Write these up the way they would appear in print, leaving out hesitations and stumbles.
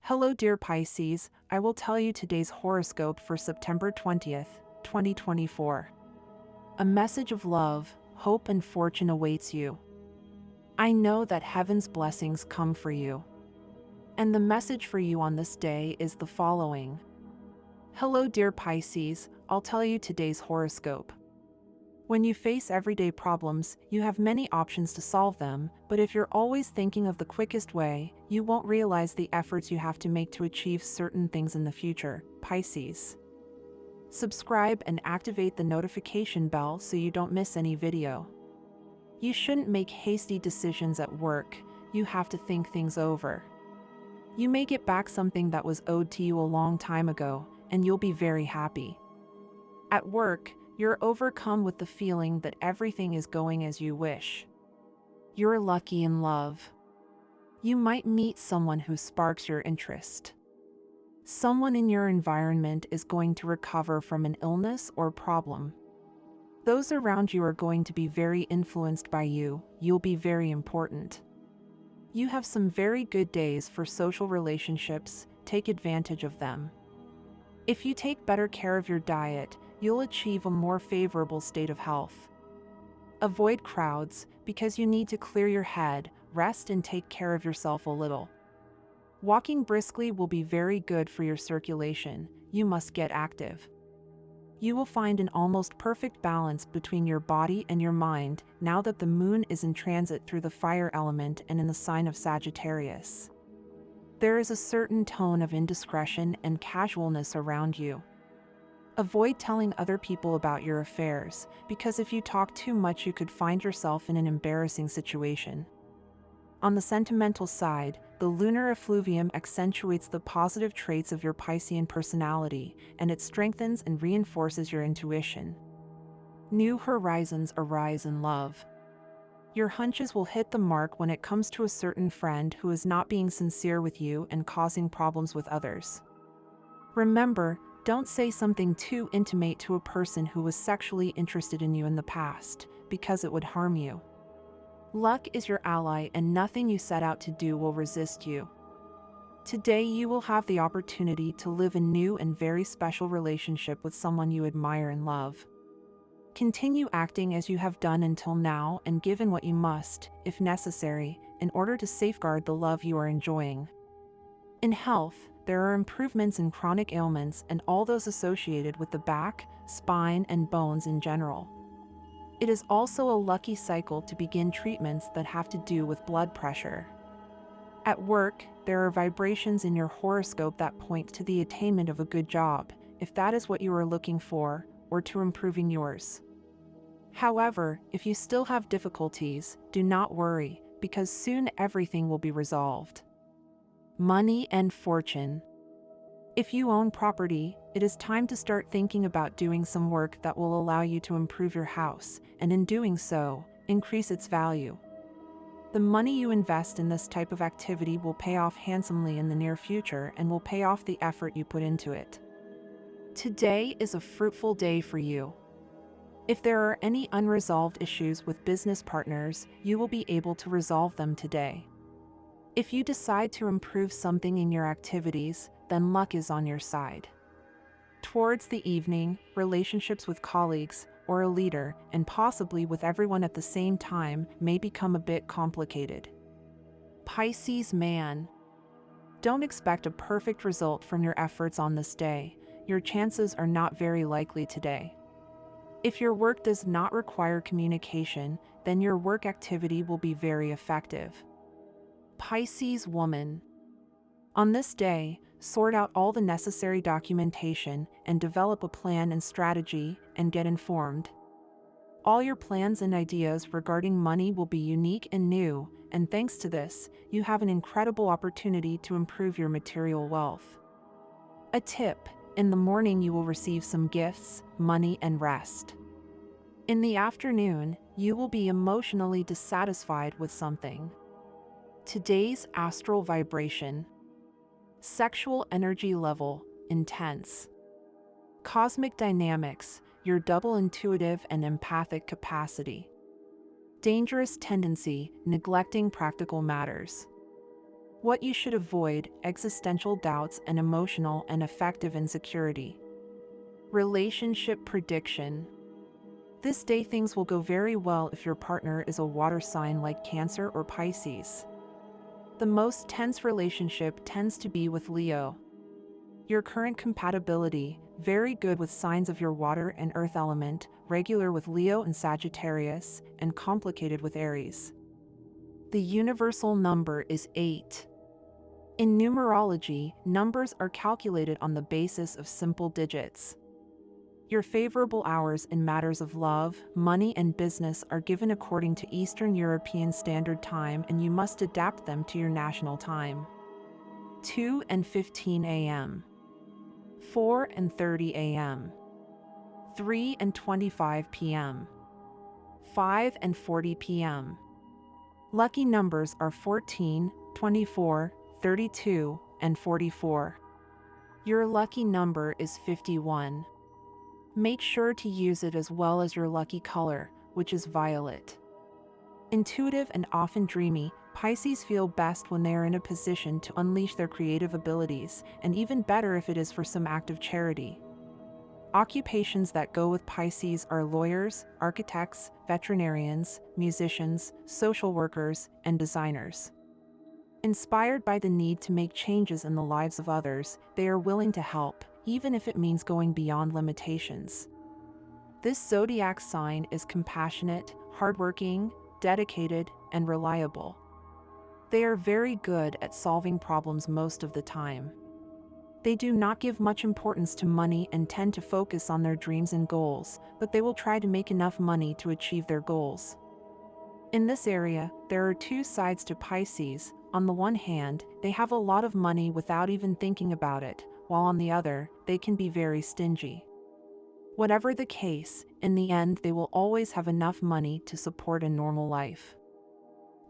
Hello, dear Pisces. I will tell you today's horoscope for September 20th, 2024. A message of love, hope, and fortune awaits you. I know that heaven's blessings come for you. And the message for you on this day is the following. Hello, dear Pisces. I'll tell you today's horoscope. When you face everyday problems, you have many options to solve them, but if you're always thinking of the quickest way, you won't realize the efforts you have to make to achieve certain things in the future, Pisces. Subscribe and activate the notification bell so you don't miss any video. You shouldn't make hasty decisions at work. You have to think things over. You may get back something that was owed to you a long time ago, and you'll be very happy. At work, you're overcome with the feeling that everything is going as you wish. You're lucky in love. You might meet someone who sparks your interest. Someone in your environment is going to recover from an illness or problem. Those around you are going to be very influenced by you. You'll be very important. You have some very good days for social relationships. Take advantage of them. If you take better care of your diet, you'll achieve a more favorable state of health. Avoid crowds because you need to clear your head, rest, and take care of yourself a little. Walking briskly will be very good for your circulation. You must get active. You will find an almost perfect balance between your body and your mind now that the moon is in transit through the fire element and in the sign of Sagittarius. There is a certain tone of indiscretion and casualness around you. Avoid telling other people about your affairs, because if you talk too much you could find yourself in an embarrassing situation. On the sentimental side, the lunar effluvium accentuates the positive traits of your Piscean personality, and it strengthens and reinforces your intuition. New horizons arise in love. Your hunches will hit the mark when it comes to a certain friend who is not being sincere with you and causing problems with others. Remember, don't say something too intimate to a person who was sexually interested in you in the past, because it would harm you. Luck is your ally and nothing you set out to do will resist you. Today you will have the opportunity to live a new and very special relationship with someone you admire and love. Continue acting as you have done until now and given what you must, if necessary, in order to safeguard the love you are enjoying. In health, there are improvements in chronic ailments and all those associated with the back, spine, and bones in general. It is also a lucky cycle to begin treatments that have to do with blood pressure. At work, there are vibrations in your horoscope that point to the attainment of a good job, if that is what you are looking for, or to improving yours. However, if you still have difficulties, do not worry, because soon everything will be resolved. Money and fortune. If you own property, it is time to start thinking about doing some work that will allow you to improve your house, and in doing so, increase its value. The money you invest in this type of activity will pay off handsomely in the near future and will pay off the effort you put into it. Today is a fruitful day for you. If there are any unresolved issues with business partners, you will be able to resolve them today. If you decide to improve something in your activities, then luck is on your side. Towards the evening, relationships with colleagues, or a leader, and possibly with everyone at the same time, may become a bit complicated. Pisces man. Don't expect a perfect result from your efforts on this day. Your chances are not very likely today. If your work does not require communication, then your work activity will be very effective. Pisces woman. On this day, sort out all the necessary documentation and develop a plan and strategy and get informed. All your plans and ideas regarding money will be unique and new, and thanks to this, you have an incredible opportunity to improve your material wealth. A tip: in the morning you will receive some gifts, money, and rest. In the afternoon, you will be emotionally dissatisfied with something. Today's astral vibration. Sexual energy level, intense. Cosmic dynamics, your double intuitive and empathic capacity. Dangerous tendency, neglecting practical matters. What you should avoid: existential doubts and emotional and affective insecurity. Relationship prediction. This day things will go very well if your partner is a water sign like Cancer or Pisces. The most tense relationship tends to be with Leo. Your current compatibility: very good with signs of your water and earth element, regular with Leo and Sagittarius, and complicated with Aries. The universal number is 8. In numerology, numbers are calculated on the basis of simple digits. Your favorable hours in matters of love, money, and business are given according to Eastern European Standard Time, and you must adapt them to your national time. 2:15 a.m. 4:30 a.m. 3:25 p.m. 5:40 p.m. Lucky numbers are 14, 24, 32, and 44. Your lucky number is 51. Make sure to use it as well as your lucky color, which is violet. Intuitive and often dreamy, Pisces feel best when they are in a position to unleash their creative abilities, and even better if it is for some act of charity. Occupations that go with Pisces are lawyers, architects, veterinarians, musicians, social workers, and designers. Inspired by the need to make changes in the lives of others, they are willing to help, even if it means going beyond limitations. This zodiac sign is compassionate, hardworking, dedicated, and reliable. They are very good at solving problems most of the time. They do not give much importance to money and tend to focus on their dreams and goals, but they will try to make enough money to achieve their goals. In this area, there are two sides to Pisces. On the one hand, they have a lot of money without even thinking about it, while on the other, they can be very stingy. Whatever the case, in the end they will always have enough money to support a normal life.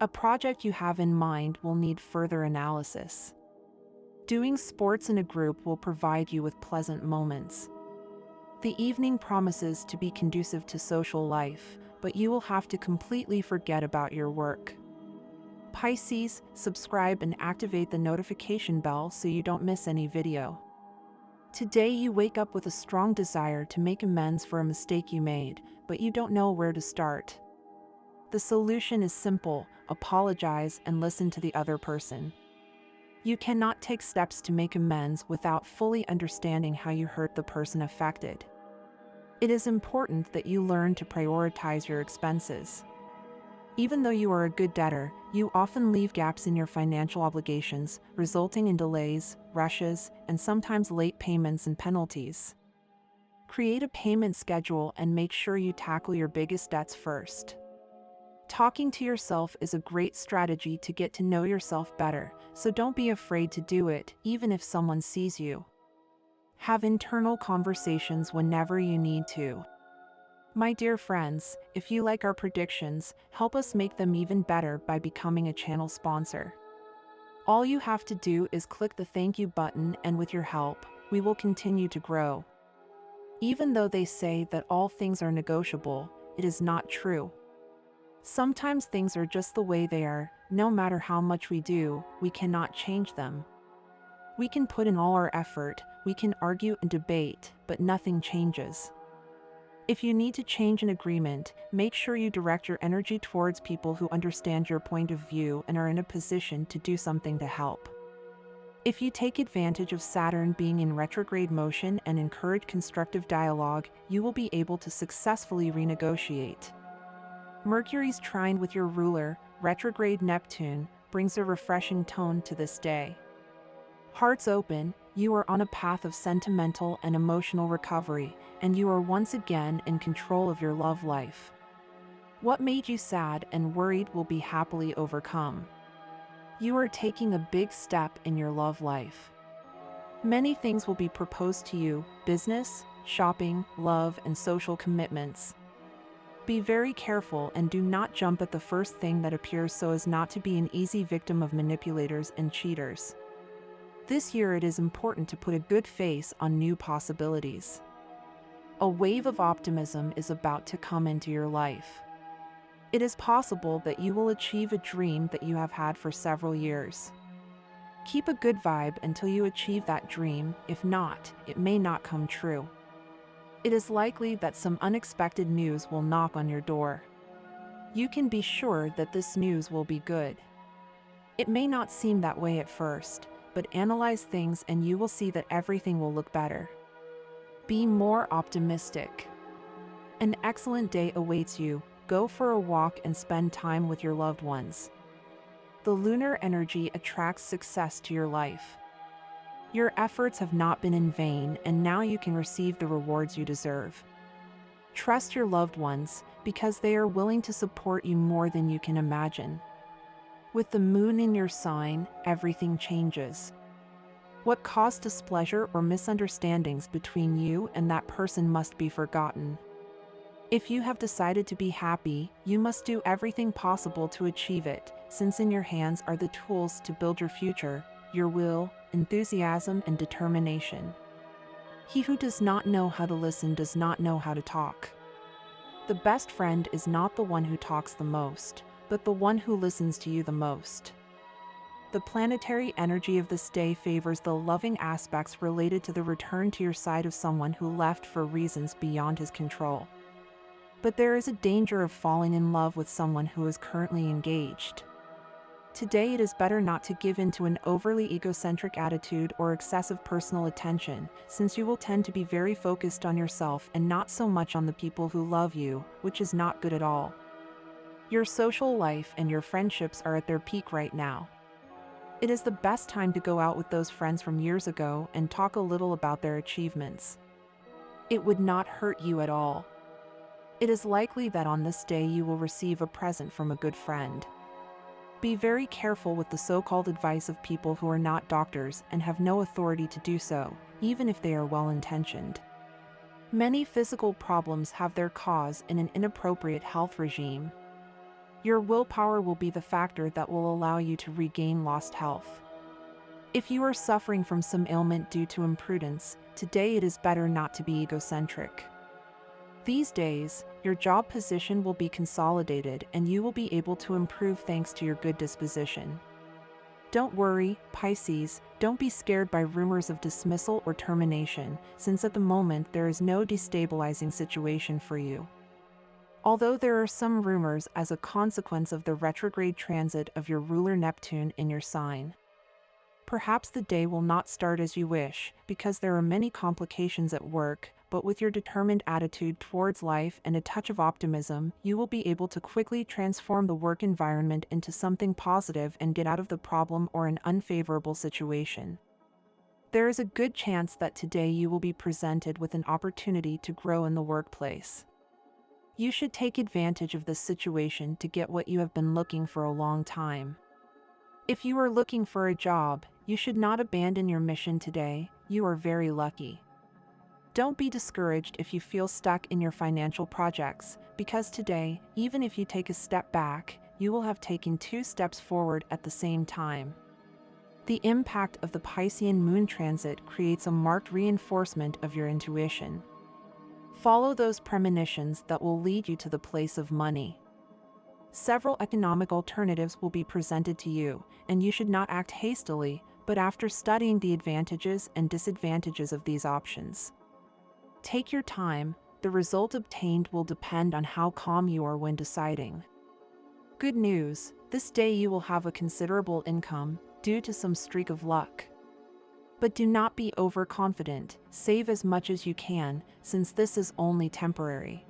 A project you have in mind will need further analysis. Doing sports in a group will provide you with pleasant moments. The evening promises to be conducive to social life, but you will have to completely forget about your work. Pisces, subscribe and activate the notification bell so you don't miss any video. Today you wake up with a strong desire to make amends for a mistake you made, but you don't know where to start. The solution is simple: apologize and listen to the other person. You cannot take steps to make amends without fully understanding how you hurt the person affected. It is important that you learn to prioritize your expenses. Even though you are a good debtor, you often leave gaps in your financial obligations, resulting in delays, rushes, and sometimes late payments and penalties. Create a payment schedule and make sure you tackle your biggest debts first. Talking to yourself is a great strategy to get to know yourself better, so don't be afraid to do it, even if someone sees you. Have internal conversations whenever you need to. My dear friends, if you like our predictions, help us make them even better by becoming a channel sponsor. All you have to do is click the thank you button, and with your help, we will continue to grow. Even though they say that all things are negotiable, it is not true. Sometimes things are just the way they are. No matter how much we do, we cannot change them. We can put in all our effort, we can argue and debate, but nothing changes. If you need to change an agreement, make sure you direct your energy towards people who understand your point of view and are in a position to do something to help. If you take advantage of Saturn being in retrograde motion and encourage constructive dialogue, you will be able to successfully renegotiate. Mercury's trine with your ruler, retrograde Neptune, brings a refreshing tone to this day. Hearts open, you are on a path of sentimental and emotional recovery, and you are once again in control of your love life. What made you sad and worried will be happily overcome. You are taking a big step in your love life. Many things will be proposed to you: business, shopping, love, and social commitments. Be very careful and do not jump at the first thing that appears so as not to be an easy victim of manipulators and cheaters. This year it is important to put a good face on new possibilities. A wave of optimism is about to come into your life. It is possible that you will achieve a dream that you have had for several years. Keep a good vibe until you achieve that dream. If not, it may not come true. It is likely that some unexpected news will knock on your door. You can be sure that this news will be good. It may not seem that way at first, but analyze things and you will see that everything will look better. Be more optimistic. An excellent day awaits you. Go for a walk and spend time with your loved ones. The lunar energy attracts success to your life. Your efforts have not been in vain, and now you can receive the rewards you deserve. Trust your loved ones, because they are willing to support you more than you can imagine. With the moon in your sign, everything changes. What caused displeasure or misunderstandings between you and that person must be forgotten. If you have decided to be happy, you must do everything possible to achieve it, since in your hands are the tools to build your future, your will, enthusiasm, and determination. He who does not know how to listen does not know how to talk. The best friend is not the one who talks the most, but the one who listens to you the most. The planetary energy of this day favors the loving aspects related to the return to your side of someone who left for reasons beyond his control. But there is a danger of falling in love with someone who is currently engaged. Today it is better not to give in to an overly egocentric attitude or excessive personal attention, since you will tend to be very focused on yourself and not so much on the people who love you, which is not good at all. Your social life and your friendships are at their peak right now. It is the best time to go out with those friends from years ago and talk a little about their achievements. It would not hurt you at all. It is likely that on this day you will receive a present from a good friend. Be very careful with the so-called advice of people who are not doctors and have no authority to do so, even if they are well-intentioned. Many physical problems have their cause in an inappropriate health regime. Your willpower will be the factor that will allow you to regain lost health. If you are suffering from some ailment due to imprudence, today it is better not to be egocentric. These days, your job position will be consolidated and you will be able to improve thanks to your good disposition. Don't worry, Pisces, don't be scared by rumors of dismissal or termination, since at the moment there is no destabilizing situation for you. Although there are some rumors as a consequence of the retrograde transit of your ruler Neptune in your sign. Perhaps the day will not start as you wish, because there are many complications at work, but with your determined attitude towards life and a touch of optimism, you will be able to quickly transform the work environment into something positive and get out of the problem or an unfavorable situation. There is a good chance that today you will be presented with an opportunity to grow in the workplace. You should take advantage of this situation to get what you have been looking for a long time. If you are looking for a job, you should not abandon your mission today. You are very lucky. Don't be discouraged if you feel stuck in your financial projects, because today, even if you take a step back, you will have taken 2 steps forward at the same time. The impact of the Piscean moon transit creates a marked reinforcement of your intuition. Follow those premonitions that will lead you to the place of money. Several economic alternatives will be presented to you, and you should not act hastily, but after studying the advantages and disadvantages of these options. Take your time. The result obtained will depend on how calm you are when deciding. Good news, this day you will have a considerable income, due to some streak of luck. But do not be overconfident, save as much as you can, since this is only temporary.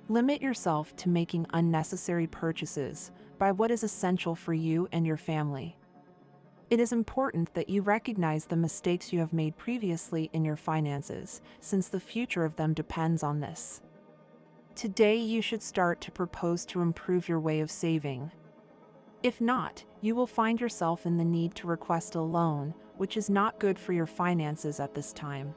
Limit yourself to making unnecessary purchases, buy what is essential for you and your family. It is important that you recognize the mistakes you have made previously in your finances, since the future of them depends on this. Today you should start to propose to improve your way of saving. If not, you will find yourself in the need to request a loan, which is not good for your finances at this time.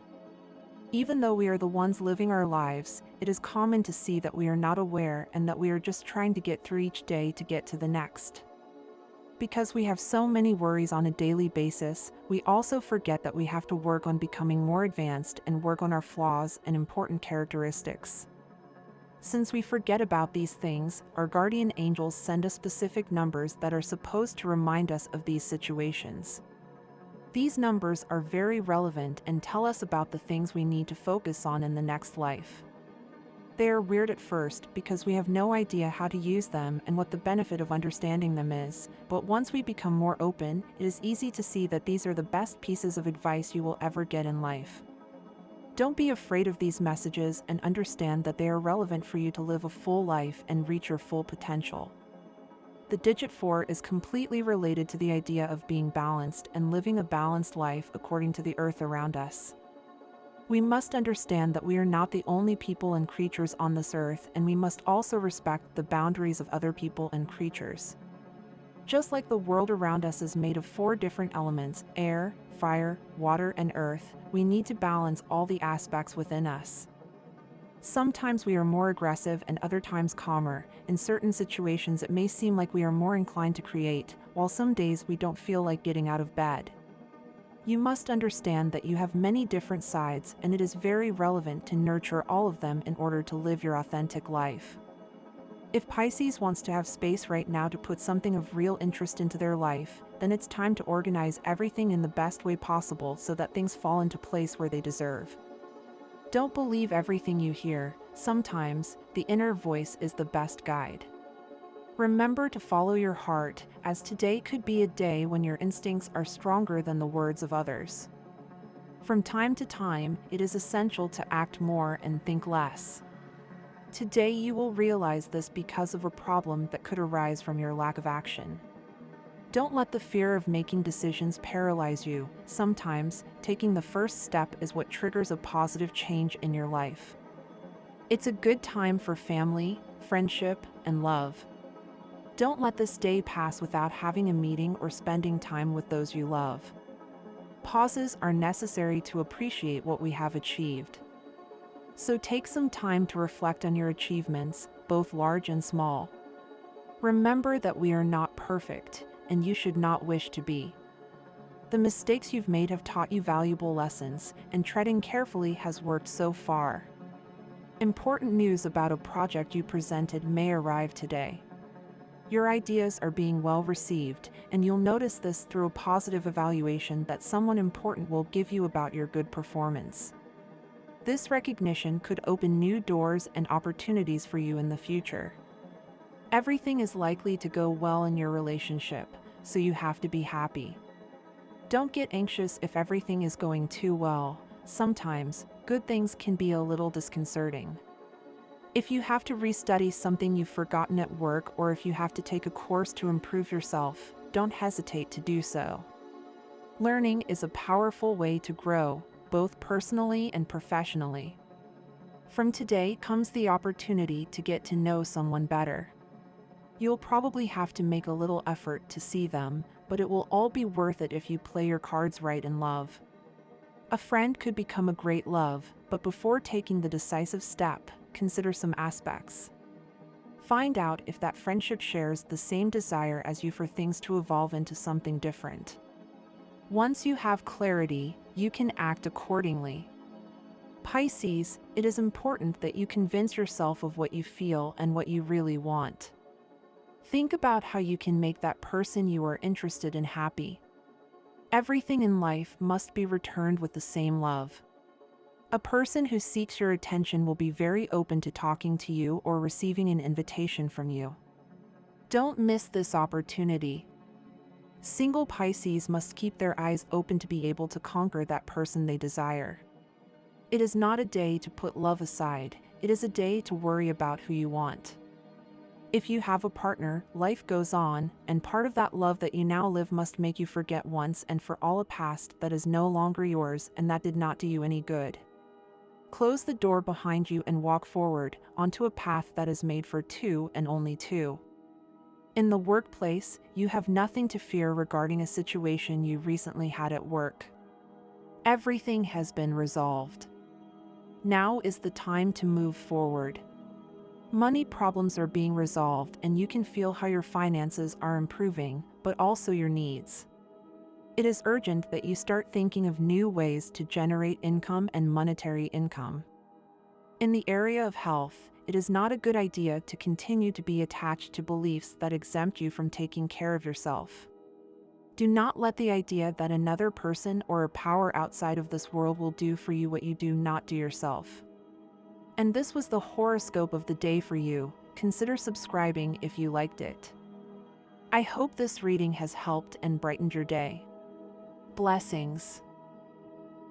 Even though we are the ones living our lives, it is common to see that we are not aware and that we are just trying to get through each day to get to the next. Because we have so many worries on a daily basis, we also forget that we have to work on becoming more advanced and work on our flaws and important characteristics. Since we forget about these things, our guardian angels send us specific numbers that are supposed to remind us of these situations. These numbers are very relevant and tell us about the things we need to focus on in the next life. They are weird at first because we have no idea how to use them and what the benefit of understanding them is, but once we become more open, it is easy to see that these are the best pieces of advice you will ever get in life. Don't be afraid of these messages and understand that they are relevant for you to live a full life and reach your full potential. The digit 4 is completely related to the idea of being balanced and living a balanced life according to the earth around us. We must understand that we are not the only people and creatures on this earth, and we must also respect the boundaries of other people and creatures. Just like the world around us is made of 4 different elements: air, fire, water, and earth, we need to balance all the aspects within us. Sometimes we are more aggressive and other times calmer. In certain situations it may seem like we are more inclined to create, while some days we don't feel like getting out of bed. You must understand that you have many different sides, and it is very relevant to nurture all of them in order to live your authentic life. If Pisces wants to have space right now to put something of real interest into their life, then it's time to organize everything in the best way possible so that things fall into place where they deserve. Don't believe everything you hear. Sometimes, the inner voice is the best guide. Remember to follow your heart, as today could be a day when your instincts are stronger than the words of others. From time to time, it is essential to act more and think less. Today you will realize this because of a problem that could arise from your lack of action. Don't let the fear of making decisions paralyze you. Sometimes, taking the first step is what triggers a positive change in your life. It's a good time for family, friendship, and love. Don't let this day pass without having a meeting or spending time with those you love. Pauses are necessary to appreciate what we have achieved. So take some time to reflect on your achievements, both large and small. Remember that we are not perfect, and you should not wish to be. The mistakes you've made have taught you valuable lessons, and treading carefully has worked so far. Important news about a project you presented may arrive today. Your ideas are being well received, and you'll notice this through a positive evaluation that someone important will give you about your good performance. This recognition could open new doors and opportunities for you in the future. Everything is likely to go well in your relationship, so you have to be happy. Don't get anxious if everything is going too well. Sometimes, good things can be a little disconcerting. If you have to restudy something you've forgotten at work, or if you have to take a course to improve yourself, don't hesitate to do so. Learning is a powerful way to grow, both personally and professionally. From today comes the opportunity to get to know someone better. You'll probably have to make a little effort to see them, but it will all be worth it if you play your cards right in love. A friend could become a great love, but before taking the decisive step, consider some aspects. Find out if that friendship shares the same desire as you for things to evolve into something different. Once you have clarity, you can act accordingly. Pisces, it is important that you convince yourself of what you feel and what you really want. Think about how you can make that person you are interested in happy. Everything in life must be returned with the same love. A person who seeks your attention will be very open to talking to you or receiving an invitation from you. Don't miss this opportunity. Single Pisces must keep their eyes open to be able to conquer that person they desire. It is not a day to put love aside, it is a day to worry about who you want. If you have a partner, life goes on, and part of that love that you now live must make you forget once and for all a past that is no longer yours and that did not do you any good. Close the door behind you and walk forward, onto a path that is made for two and only two. In the workplace, you have nothing to fear regarding a situation you recently had at work. Everything has been resolved. Now is the time to move forward. Money problems are being resolved and you can feel how your finances are improving, but also your needs. It is urgent that you start thinking of new ways to generate income and monetary income. In the area of health, it is not a good idea to continue to be attached to beliefs that exempt you from taking care of yourself. Do not let the idea that another person or a power outside of this world will do for you what you do not do yourself. And this was the horoscope of the day for you. Consider subscribing if you liked it. I hope this reading has helped and brightened your day. Blessings.